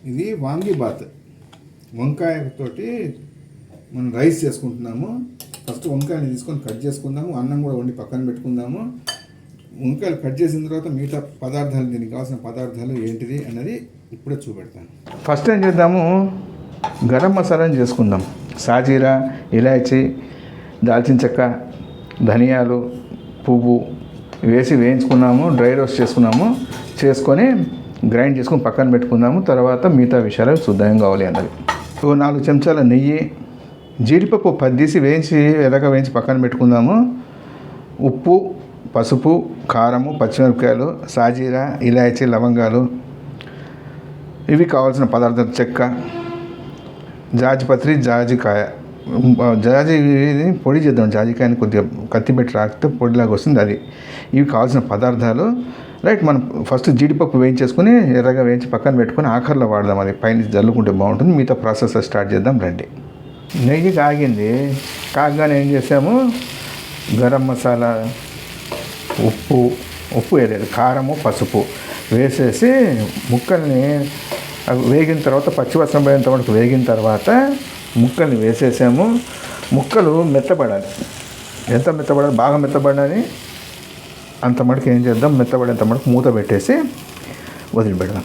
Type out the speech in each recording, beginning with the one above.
ఇది వాంగీబాత్ వంకాయతోటి మనం రైస్ చేసుకుంటున్నాము. ఫస్ట్ వంకాయని తీసుకొని కట్ చేసుకుందాము, అన్నం కూడా వండి పక్కన పెట్టుకుందాము. వంకాయలు కట్ చేసిన తర్వాత మిగతా పదార్థాలు, దీనికి కావాల్సిన పదార్థాలు ఏంటిది అన్నది ఇప్పుడే చూపెడతాను. ఫస్ట్ ఏం చేద్దాము, గరం మసాలాని చేసుకుందాం. సాజీరా, ఇలాచీ, దాల్చిన చెక్క, ధనియాలు, పువ్వు వేసి వేయించుకున్నాము, డ్రై రోస్ట్ చేసుకొని గ్రైండ్ చేసుకొని పక్కన పెట్టుకుందాము. తర్వాత మిగతా విషయాలు చూద్దాం ఏం కావాలి అన్నది. 4 చెంచాల నెయ్యి, జీడిపప్పు 10 తీసి ఎర్రగా వేయించి పక్కన పెట్టుకుందాము. ఉప్పు, పసుపు, కారము, పచ్చిమిరపకాయలు, సాజీరా, ఇలాచీ, లవంగాలు, ఇవి కావాల్సిన పదార్థాలు. చెక్క, జాజిపత్రి, జాజికాయ. పొడి చేద్దాం. జాజికాయని కొద్దిగా కత్తి పెట్టి రాకితే పొడిలాగా వస్తుంది అది. ఇవి కావాల్సిన పదార్థాలు. రైట్, మనం ఫస్ట్ జీడిపప్పు వేయించేసుకుని ఎర్రగా వేయించి పక్కన పెట్టుకొని ఆఖరిలో వాడదాం. అది పైన జల్లుకుంటే బాగుంటుంది. మిగతా ప్రాసెస్ స్టార్ట్ చేద్దాం రండి. నెయ్యి కాగింది. కాగానే ఏం చేసాము, గరం మసాలా, ఉప్పు వేయలేదు, కారము, పసుపు వేసేసి ముక్కల్ని వేగిన తర్వాత పచ్చివాసన పోయేంత వరకు వేగిన తర్వాత ముక్కల్ని వేసేసాము. ముక్కలు మెత్తబడాలి. ఎంత మెత్తబడాలి, బాగా మెత్తబడాలి. అంత మటుకు ఏం చేద్దాం, మెత్తబడేంత మటుకు మూత పెట్టేసి వదిలిపెడదాం.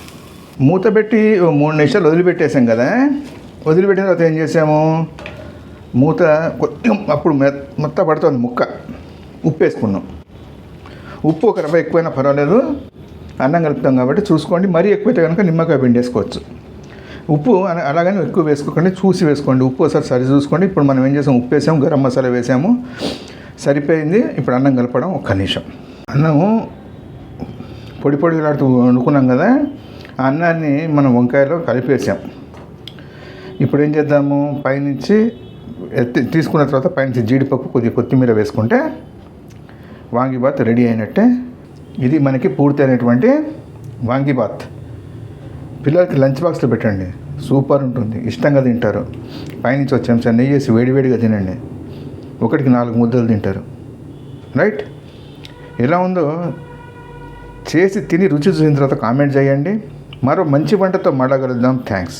మూత పెట్టి 3 నిమిషాలు వదిలిపెట్టేసాం కదా. వదిలిపెట్టిన తర్వాత ఏం చేసాము, మూత కొద్దిగా అప్పుడు మెత్తబడుతుంది ముక్క. ఉప్పు వేసుకున్నాం. ఉప్పు 1 రవ్వ ఎక్కువైనా పర్వాలేదు, అన్నం కలుపుతాం కాబట్టి చూసుకోండి. మరీ ఎక్కువైతే కనుక నిమ్మకాయ పిండేసుకోవచ్చు. ఉప్పు అలాగని ఎక్కువ వేసుకోకండి, చూసి వేసుకోండి. ఉప్పు ఒకసారి సరి చూసుకోండి. ఇప్పుడు మనం ఏం చేసాము, ఉప్పు వేసాము, గరం మసాలా వేసాము, సరిపోయింది. ఇప్పుడు అన్నం కలపడం 1 నిమిషం. అన్నము పొడిలాడుతూ వండుకున్నాం కదా, ఆ అన్నాన్ని మనం వంకాయలో కలిపేసాం. ఇప్పుడు ఏం చేద్దాము, పైనుంచి తీసుకున్న తర్వాత పైనుంచి జీడిపప్పు, కొద్దిగా కొత్తిమీర వేసుకుంటే వాంగీబాత్ రెడీ అయినట్టే. ఇది మనకి పూర్తయినటువంటి వాంగీబాత్. పిల్లలకి లంచ్ బాక్స్లో పెట్టండి, సూపర్ ఉంటుంది, ఇష్టంగా తింటారు. పైనుంచి 1 చెంచా నెయ్యి వేసి వేడివేడిగా తినండి, 1కి 4 ముద్దలు తింటారు. రైట్, ఎలా ఉందో చేసి తిని రుచి చూసిన తర్వాత కామెంట్ చేయండి. మరో మంచి వంటతో మళ్ళా కలుద్దాం. థ్యాంక్స్.